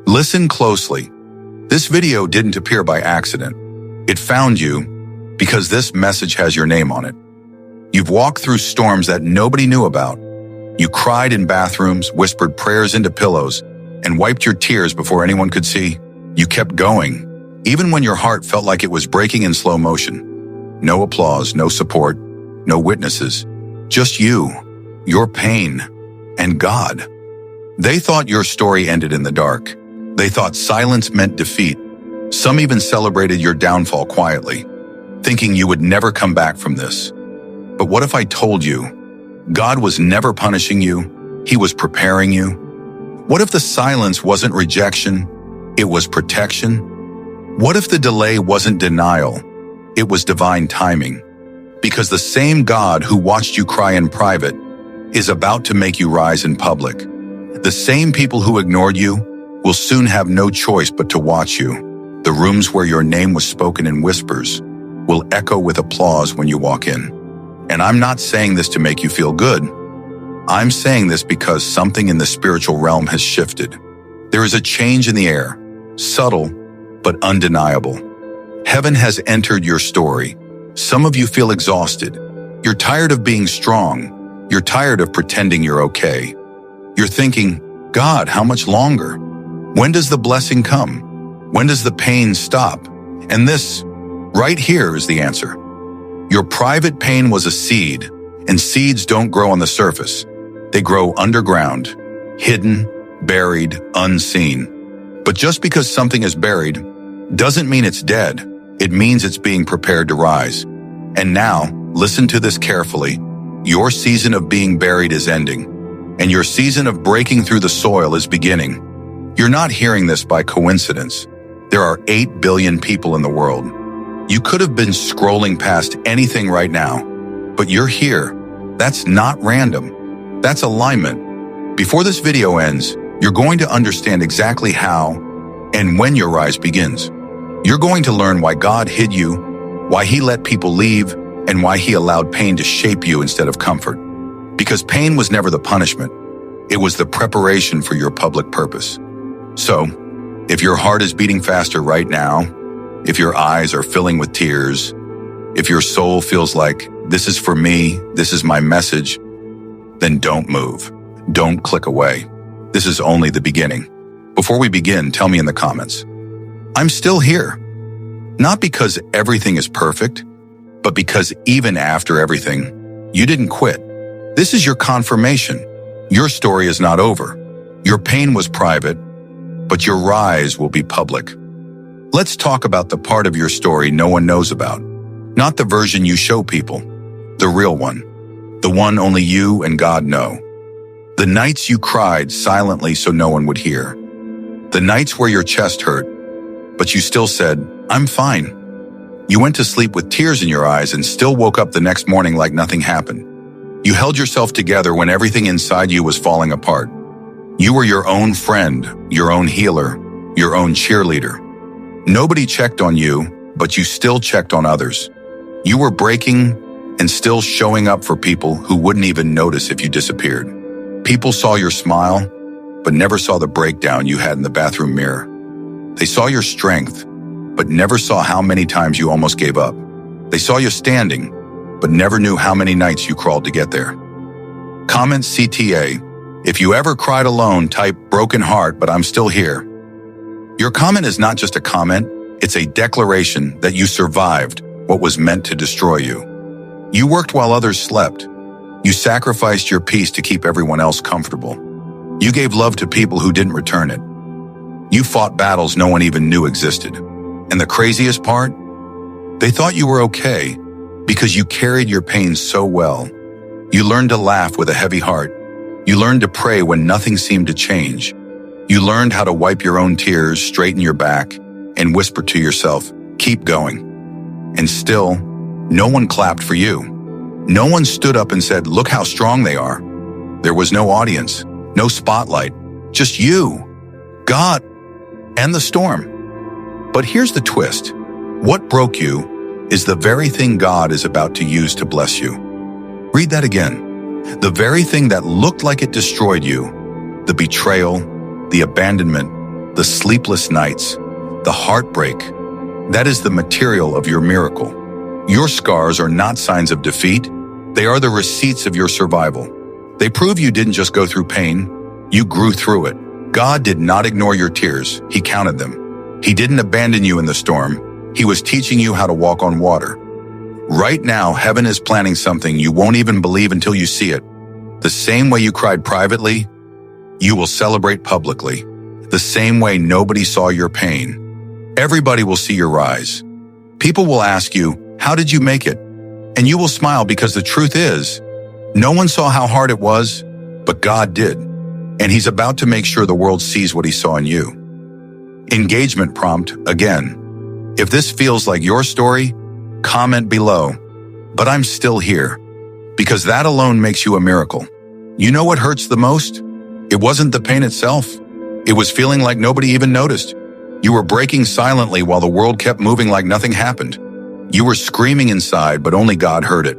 Listen closely. This video didn't appear by accident. It found you because this message has your name on it. You've walked through storms that nobody knew about. You cried in bathrooms, whispered prayers into pillows, and wiped your tears before anyone could see. You kept going, even when your heart felt like it was breaking in slow motion. No applause, no support, no witnesses. Just you, your pain, and God. They thought your story ended in the dark. They thought silence meant defeat. Some even celebrated your downfall quietly, thinking you would never come back from this. But what if I told you, God was never punishing you, He was preparing you? What if the silence wasn't rejection, it was protection? What if the delay wasn't denial, it was divine timing? Because the same God who watched you cry in private is about to make you rise in public. The same people who ignored you will soon have no choice but to watch you. The rooms where your name was spoken in whispers will echo with applause when you walk in. And I'm not saying this to make you feel good. I'm saying this because something in the spiritual realm has shifted. There is a change in the air, subtle but undeniable. Heaven has entered your story. Some of you feel exhausted. You're tired of being strong. You're tired of pretending you're okay. You're thinking, God, how much longer? When does the blessing come? When does the pain stop? And this, right here, is the answer. Your private pain was a seed, and seeds don't grow on the surface. They grow underground, hidden, buried, unseen. But just because something is buried doesn't mean it's dead. It means it's being prepared to rise. And now, listen to this carefully. Your season of being buried is ending, and your season of breaking through the soil is beginning. You're not hearing this by coincidence. There are 8 billion people in the world. You could have been scrolling past anything right now, but you're here. That's not random. That's alignment. Before this video ends, you're going to understand exactly how and when your rise begins. You're going to learn why God hid you, why He let people leave, and why He allowed pain to shape you instead of comfort. Because pain was never the punishment. It was the preparation for your public purpose. So, if your heart is beating faster right now, if your eyes are filling with tears, if your soul feels like, this is for me, this is my message, then don't move. Don't click away. This is only the beginning. Before we begin, tell me in the comments. I'm still here. Not because everything is perfect, but because even after everything, you didn't quit. This is your confirmation. Your story is not over. Your pain was private, but your rise will be public. Let's talk about the part of your story no one knows about. Not the version you show people, the real one. The one only you and God know. The nights you cried silently so no one would hear. The nights where your chest hurt, but you still said, I'm fine. You went to sleep with tears in your eyes and still woke up the next morning like nothing happened. You held yourself together when everything inside you was falling apart. You were your own friend, your own healer, your own cheerleader. Nobody checked on you, but you still checked on others. You were breaking and still showing up for people who wouldn't even notice if you disappeared. People saw your smile, but never saw the breakdown you had in the bathroom mirror. They saw your strength, but never saw how many times you almost gave up. They saw you standing, but never knew how many nights you crawled to get there. Comment CTA. If you ever cried alone, type broken heart, but I'm still here. Your comment is not just a comment, it's a declaration that you survived what was meant to destroy you. You worked while others slept. You sacrificed your peace to keep everyone else comfortable. You gave love to people who didn't return it. You fought battles no one even knew existed. And the craziest part? They thought you were okay because you carried your pain so well. You learned to laugh with a heavy heart. You learned to pray when nothing seemed to change. You learned how to wipe your own tears, straighten your back, and whisper to yourself, keep going. And still, no one clapped for you. No one stood up and said, look how strong they are. There was no audience, no spotlight, just you, God, and the storm. But here's the twist. What broke you is the very thing God is about to use to bless you. Read that again. The very thing that looked like it destroyed you, the betrayal, the abandonment, the sleepless nights, the heartbreak. That is the material of your miracle. Your scars are not signs of defeat. They are the receipts of your survival. They prove you didn't just go through pain, you grew through it. God did not ignore your tears, He counted them. He didn't abandon you in the storm, He was teaching you how to walk on water. Right now, heaven is planning something you won't even believe until you see it. The same way you cried privately, you will celebrate publicly. The same way nobody saw your pain. Everybody will see your rise. People will ask you, how did you make it? And you will smile because the truth is, no one saw how hard it was, but God did. And He's about to make sure the world sees what He saw in you. Engagement prompt again. If this feels like your story, comment below. But I'm still here. Because that alone makes you a miracle. You know what hurts the most? It wasn't the pain itself. It was feeling like nobody even noticed. You were breaking silently while the world kept moving like nothing happened. You were screaming inside, but only God heard it.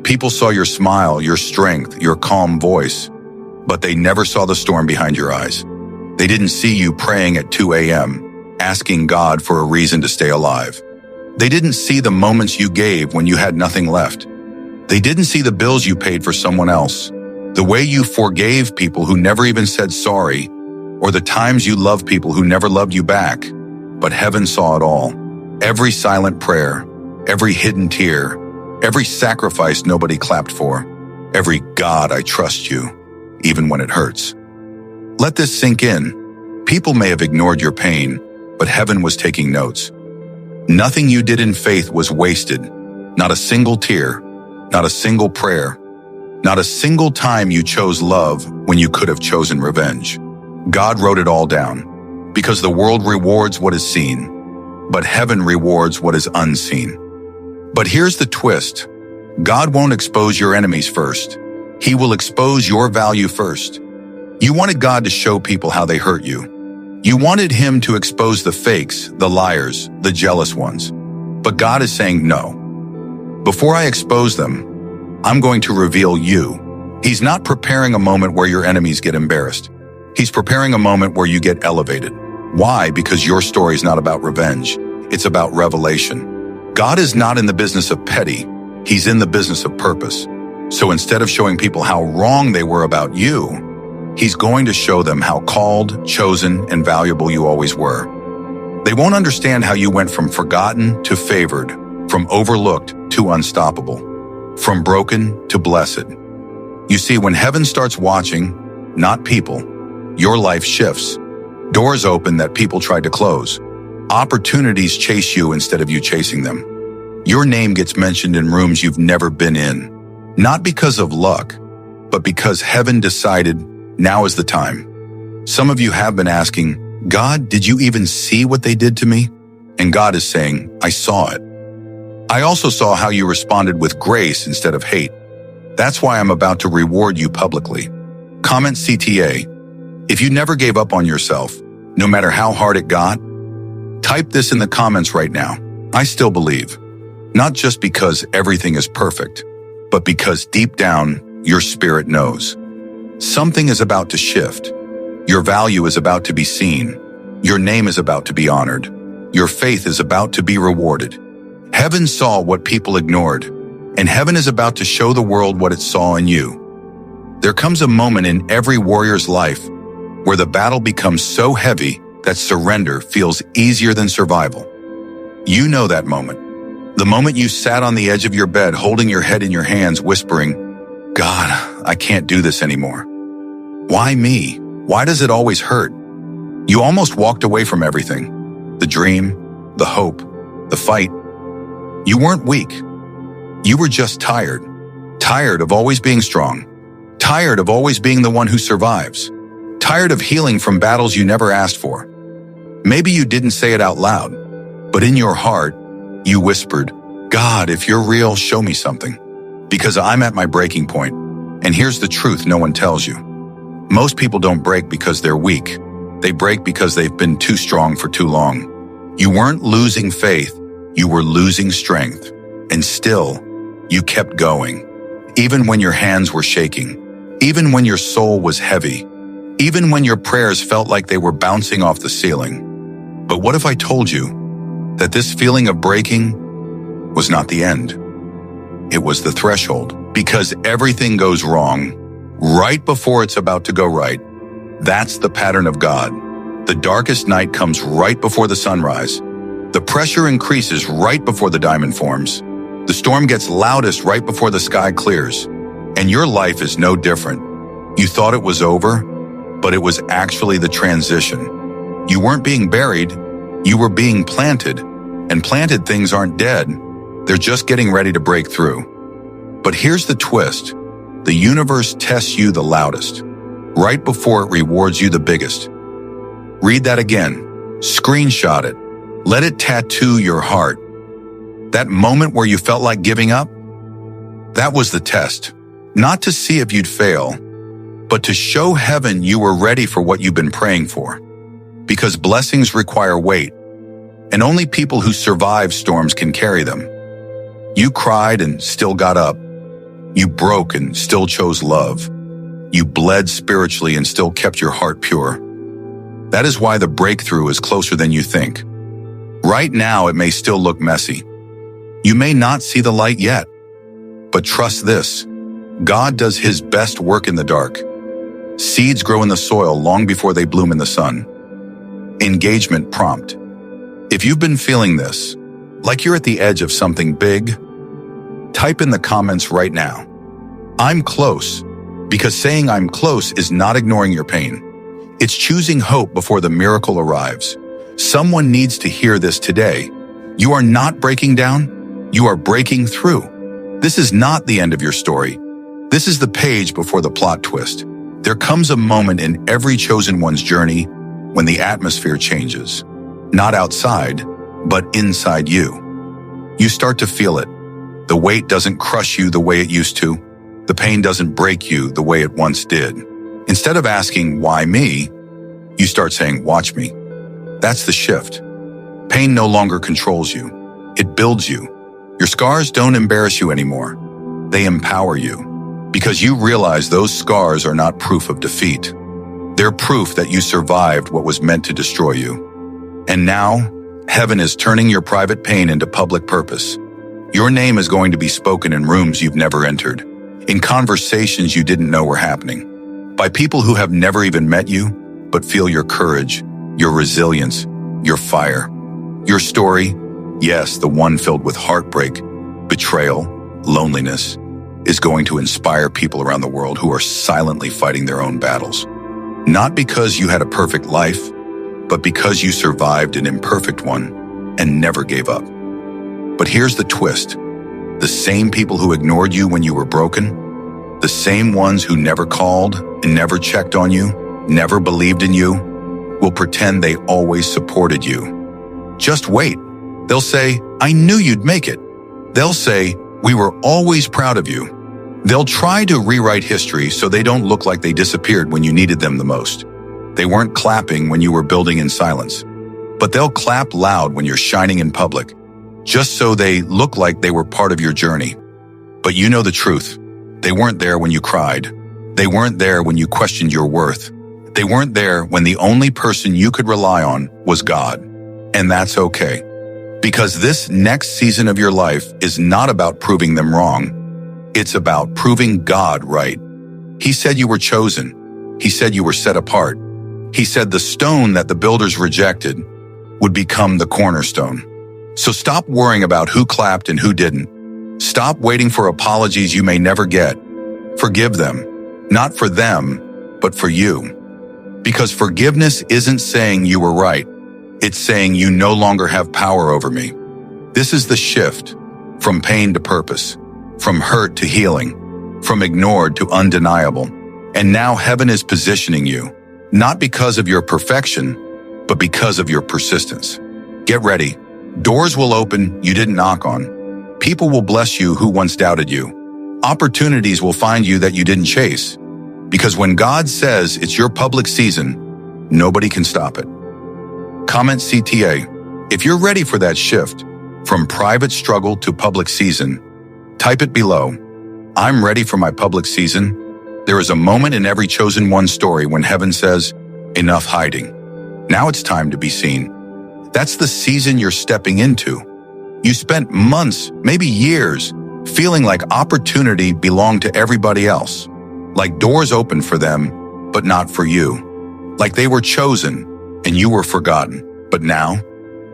People saw your smile, your strength, your calm voice. But they never saw the storm behind your eyes. They didn't see you praying at 2 a.m., asking God for a reason to stay alive. They didn't see the moments you gave when you had nothing left. They didn't see the bills you paid for someone else, the way you forgave people who never even said sorry, or the times you loved people who never loved you back. But heaven saw it all. Every silent prayer, every hidden tear, every sacrifice nobody clapped for, every God, I trust you, even when it hurts. Let this sink in. People may have ignored your pain, but heaven was taking notes. Nothing you did in faith was wasted. Not a single tear, not a single prayer, not a single time you chose love when you could have chosen revenge. God wrote it all down, because the world rewards what is seen, but heaven rewards what is unseen. But here's the twist. God won't expose your enemies first. He will expose your value first. You wanted God to show people how they hurt you. You wanted Him to expose the fakes, the liars, the jealous ones. But God is saying no. Before I expose them, I'm going to reveal you. He's not preparing a moment where your enemies get embarrassed. He's preparing a moment where you get elevated. Why? Because your story is not about revenge. It's about revelation. God is not in the business of petty. He's in the business of purpose. So instead of showing people how wrong they were about you, He's going to show them how called, chosen, and valuable you always were. They won't understand how you went from forgotten to favored, from overlooked to unstoppable, from broken to blessed. You see, when heaven starts watching, not people, your life shifts. Doors open that people tried to close. Opportunities chase you instead of you chasing them. Your name gets mentioned in rooms you've never been in. Not because of luck, but because heaven decided now is the time. Some of you have been asking, God, did you even see what they did to me? And God is saying, I saw it. I also saw how you responded with grace instead of hate. That's why I'm about to reward you publicly. Comment CTA. If you never gave up on yourself, no matter how hard it got, type this in the comments right now. I still believe. Not just because everything is perfect, but because deep down, your spirit knows. Something is about to shift. Your value is about to be seen. Your name is about to be honored. Your faith is about to be rewarded. Heaven saw what people ignored, and heaven is about to show the world what it saw in you. There comes a moment in every warrior's life where the battle becomes so heavy that surrender feels easier than survival. You know that moment. The moment you sat on the edge of your bed holding your head in your hands whispering, God, I can't do this anymore. Why me? Why does it always hurt? You almost walked away from everything. The dream, the hope, the fight. You weren't weak. You were just tired. Tired of always being strong. Tired of always being the one who survives. Tired of healing from battles you never asked for. Maybe you didn't say it out loud, but in your heart, you whispered, God, if you're real, show me something. Because I'm at my breaking point. And here's the truth no one tells you. Most people don't break because they're weak. They break because they've been too strong for too long. You weren't losing faith. You were losing strength. And still, you kept going. Even when your hands were shaking. Even when your soul was heavy. even when your prayers felt like they were bouncing off the ceiling. But what if I told you that this feeling of breaking was not the end? It was the threshold, because everything goes wrong right before it's about to go right. That's the pattern of God. The darkest night comes right before the sunrise. The pressure increases right before the diamond forms. The storm gets loudest right before the sky clears. And your life is no different. You thought it was over, but it was actually the transition. You weren't being buried, you were being planted. And planted things aren't dead. They're just getting ready to break through. But here's the twist. The universe tests you the loudest, right before it rewards you the biggest. Read that again. Screenshot it. Let it tattoo your heart. That moment where you felt like giving up? That was the test. Not to see if you'd fail, but to show heaven you were ready for what you've been praying for. Because blessings require weight, and only people who survive storms can carry them. You cried and still got up. You broke and still chose love. You bled spiritually and still kept your heart pure. That is why the breakthrough is closer than you think. Right now, it may still look messy. You may not see the light yet. But trust this, God does His best work in the dark. Seeds grow in the soil long before they bloom in the sun. Engagement prompt. If you've been feeling this, like you're at the edge of something big, type in the comments right now. I'm close, because saying I'm close is not ignoring your pain. It's choosing hope before the miracle arrives. Someone needs to hear this today. You are not breaking down, you are breaking through. This is not the end of your story. This is the page before the plot twist. There comes a moment in every chosen one's journey when the atmosphere changes. Not outside, but inside you. You start to feel it. The weight doesn't crush you the way it used to. The pain doesn't break you the way it once did. Instead of asking, why me? You start saying, watch me. That's the shift. Pain no longer controls you. It builds you. Your scars don't embarrass you anymore. They empower you. Because you realize those scars are not proof of defeat. They're proof that you survived what was meant to destroy you. And now, heaven is turning your private pain into public purpose. Your name is going to be spoken in rooms you've never entered, in conversations you didn't know were happening, by people who have never even met you, but feel your courage, your resilience, your fire. Your story, yes, the one filled with heartbreak, betrayal, loneliness, is going to inspire people around the world who are silently fighting their own battles. Not because you had a perfect life, but because you survived an imperfect one and never gave up. But here's the twist. The same people who ignored you when you were broken, the same ones who never called and never checked on you, never believed in you, will pretend they always supported you. Just wait. They'll say, I knew you'd make it. They'll say, we were always proud of you. They'll try to rewrite history so they don't look like they disappeared when you needed them the most. They weren't clapping when you were building in silence. But they'll clap loud when you're shining in public, just so they look like they were part of your journey. But you know the truth. They weren't there when you cried. They weren't there when you questioned your worth. They weren't there when the only person you could rely on was God. And that's okay. Because this next season of your life is not about proving them wrong. It's about proving God right. He said you were chosen. He said you were set apart. He said the stone that the builders rejected would become the cornerstone. So stop worrying about who clapped and who didn't. Stop waiting for apologies you may never get. Forgive them, not for them, but for you. Because forgiveness isn't saying you were right. It's saying you no longer have power over me. This is the shift from pain to purpose, from hurt to healing, from ignored to undeniable. And now heaven is positioning you, not because of your perfection, but because of your persistence. Get ready. Doors will open you didn't knock on. People will bless you who once doubted you. Opportunities will find you that you didn't chase. Because when God says it's your public season, nobody can stop it. Comment CTA. If you're ready for that shift, from private struggle to public season, type it below. I'm ready for my public season. There is a moment in every chosen one story when heaven says, enough hiding. Now it's time to be seen. That's the season you're stepping into. You spent months, maybe years, feeling like opportunity belonged to everybody else. Like doors opened for them, but not for you. Like they were chosen, and you were forgotten. But now,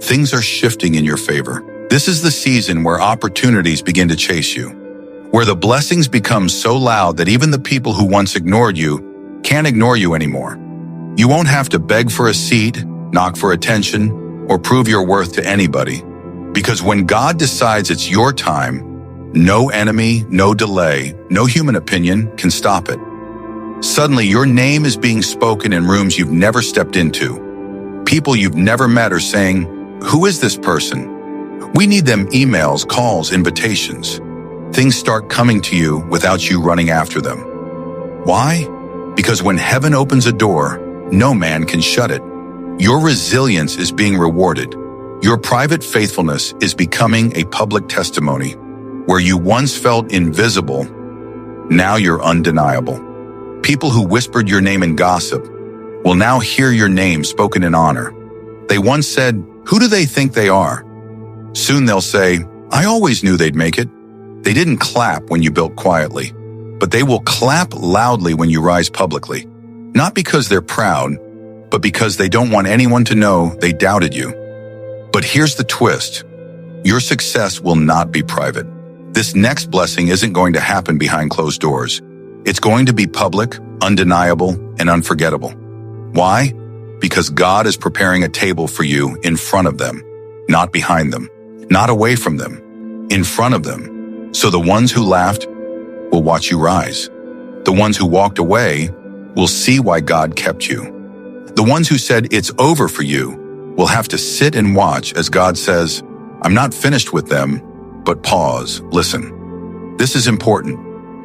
things are shifting in your favor. This is the season where opportunities begin to chase you, where the blessings become so loud that even the people who once ignored you can't ignore you anymore. You won't have to beg for a seat, knock for attention, or prove your worth to anybody. Because when God decides it's your time, no enemy, no delay, no human opinion can stop it. Suddenly, your name is being spoken in rooms you've never stepped into. People you've never met are saying, "Who is this person?" We need them emails, calls, invitations. Things start coming to you without you running after them. Why? Because when heaven opens a door, no man can shut it. Your resilience is being rewarded. Your private faithfulness is becoming a public testimony. Where you once felt invisible, now you're undeniable. People who whispered your name in gossip will now hear your name spoken in honor. They once said, "Who do they think they are?" Soon they'll say, "I always knew they'd make it." They didn't clap when you built quietly, but they will clap loudly when you rise publicly. Not because they're proud, but because they don't want anyone to know they doubted you. But here's the twist. Your success will not be private. This next blessing isn't going to happen behind closed doors. It's going to be public, undeniable, and unforgettable. Why? Because God is preparing a table for you in front of them, not behind them, not away from them, in front of them. So the ones who laughed will watch you rise. The ones who walked away will see why God kept you. The ones who said it's over for you will have to sit and watch as God says, "I'm not finished with them," but pause, listen. This is important.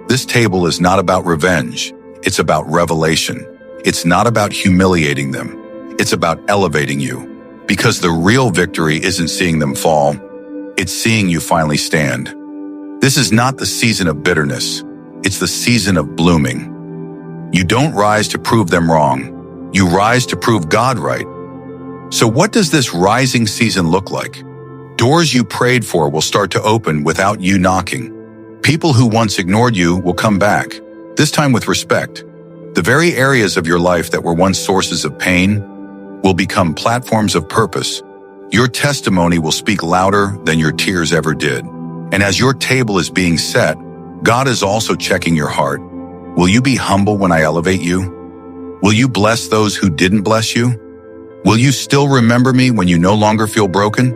This table is not about revenge. It's about revelation. It's not about humiliating them. It's about elevating you. Because the real victory isn't seeing them fall. It's seeing you finally stand. This is not the season of bitterness. It's the season of blooming. You don't rise to prove them wrong. You rise to prove God right. So what does this rising season look like? Doors you prayed for will start to open without you knocking. People who once ignored you will come back, this time with respect. The very areas of your life that were once sources of pain will become platforms of purpose. Your testimony will speak louder than your tears ever did. And as your table is being set, God is also checking your heart. Will you be humble when I elevate you? Will you bless those who didn't bless you? Will you still remember me when you no longer feel broken?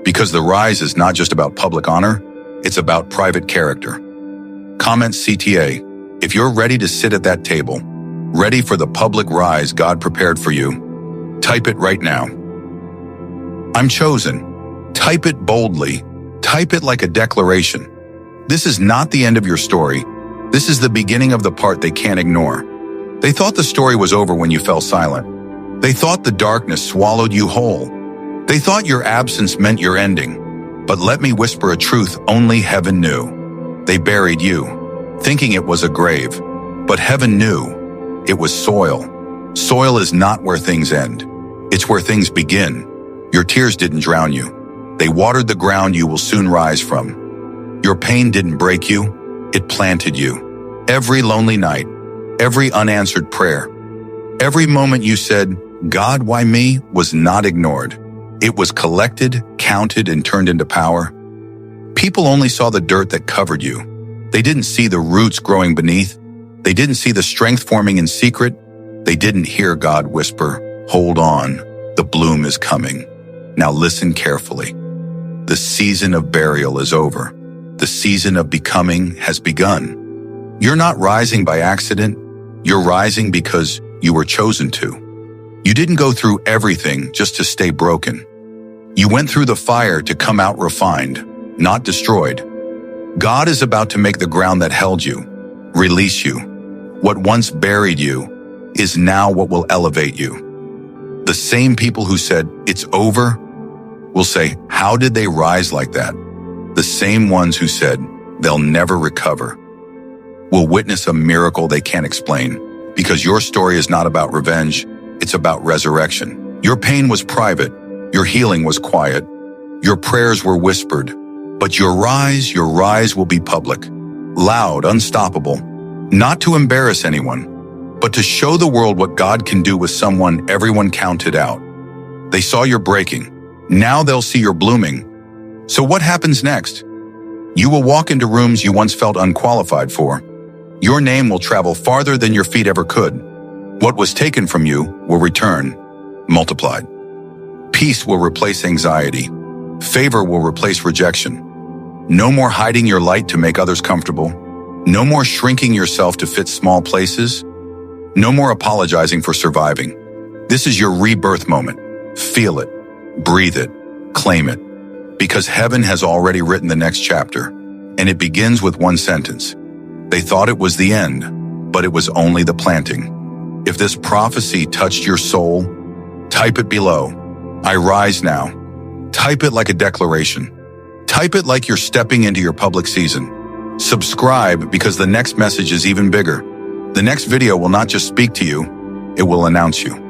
Because the rise is not just about public honor, it's about private character. Comment CTA if you're ready to sit at that table, ready for the public rise God prepared for you. Type it right now. I'm chosen. Type it boldly. Type it like a declaration. This is not the end of your story. This is the beginning of the part they can't ignore. They thought the story was over when you fell silent. They thought the darkness swallowed you whole. They thought your absence meant your ending. But let me whisper a truth only heaven knew. They buried you, thinking it was a grave. But heaven knew it was soil. Soil is not where things end. It's where things begin. Your tears didn't drown you. They watered the ground you will soon rise from. Your pain didn't break you. It planted you. Every lonely night, every unanswered prayer, every moment you said, "God, why me?" was not ignored. It was collected, counted, and turned into power. People only saw the dirt that covered you. They didn't see the roots growing beneath. They didn't see the strength forming in secret. They didn't hear God whisper, "Hold on, the bloom is coming." Now listen carefully. The season of burial is over. The season of becoming has begun. You're not rising by accident. You're rising because you were chosen to. You didn't go through everything just to stay broken. You went through the fire to come out refined, not destroyed. God is about to make the ground that held you release you. What once buried you is now what will elevate you. The same people who said, "It's over," will say, "How did they rise like that?" The same ones who said, "They'll never recover," will witness a miracle they can't explain, because your story is not about revenge, it's about resurrection. Your pain was private, your healing was quiet, your prayers were whispered, but your rise will be public, loud, unstoppable, not to embarrass anyone, but to show the world what God can do with someone everyone counted out. They saw your breaking, now they'll see your blooming. So what happens next? You will walk into rooms you once felt unqualified for. Your name will travel farther than your feet ever could. What was taken from you will return, multiplied. Peace will replace anxiety. Favor will replace rejection. No more hiding your light to make others comfortable. No more shrinking yourself to fit small places. No more apologizing for surviving. This is your rebirth moment. Feel it, breathe it, claim it. Because heaven has already written the next chapter, and it begins with one sentence. They thought it was the end, but it was only the planting. If this prophecy touched your soul, type it below. I rise now. Type it like a declaration. Type it like you're stepping into your public season. Subscribe because the next message is even bigger. The next video will not just speak to you, it will announce you.